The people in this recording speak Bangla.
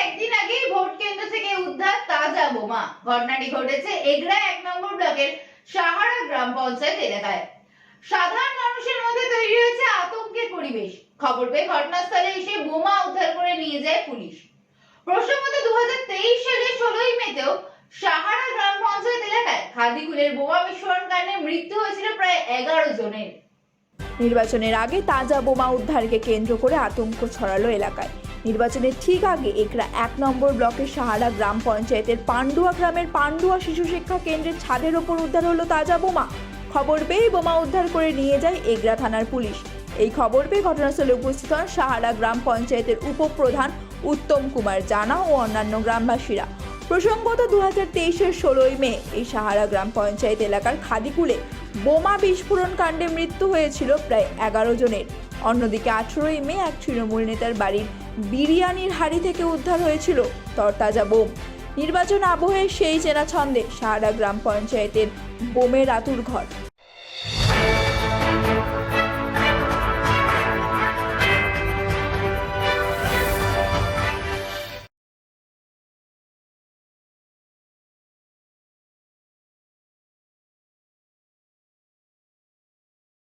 একদিন আগেই ভোট কেন্দ্র থেকে উদ্ধার তাজা বোমা। ঘটনাটি ঘটেছে এগরা 1 নম্বর ব্লকের সাহারা গ্রাম পঞ্চায়েত এলাকায়। সাধারণ মানুষের মধ্যে তৈরি হয়েছে আতঙ্কের পরিবেশ। খবর পেয়ে ঘটনাস্থলে এসে বোমা উদ্ধার করে নিয়ে যায় পুলিশ। প্রসঙ্গত 2023 সালে 16ই মেতেও সাহারা গ্রাম পঞ্চায়েত এলাকায় খাদিকুলের বোমা বিস্ফোরণ কাণ্ডে মৃত্যু হয়েছিল প্রায় 11 জনের। নির্বাচনের আগে তাজা বোমা উদ্ধারকে কেন্দ্র করে আতঙ্ক ছড়ালো এলাকায়। নির্বাচনের ঠিক আগে একরা 1 নম্বর ব্লকের সাহারা গ্রাম পঞ্চায়েতের পান্ডুয়া গ্রামের পান্ডুয়া শিশু শিক্ষা কেন্দ্রের ছাদের ওপর উদ্ধার হলো তাজা বোমা। খবর পেয়ে বোমা উদ্ধার করে নিয়ে যায় এগরা থানার পুলিশ। এই খবর পেয়ে ঘটনাস্থলে উপস্থিত হন সাহারা গ্রাম পঞ্চায়েতের উপপ্রধান উত্তম কুমার জানা ও অন্যান্য গ্রামবাসীরা। প্রসঙ্গত 2023-এর 16ই মে এই সাহারা গ্রাম পঞ্চায়েত এলাকার খাদিকুলে বোমা বিস্ফোরণ কাণ্ডে মৃত্যু হয়েছিল প্রায় 11 জনের। অন্যদিকে 18ই মে এক তৃণমূল নেতার বাড়ির বিরিয়ানির হাড়ি থেকে উদ্ধার হয়েছিল তরতাজা বোম। নির্বাচন আবহে সেই চেনা ছন্দে সাহারা গ্রাম পঞ্চায়েতের বোমের আতুর ঘর।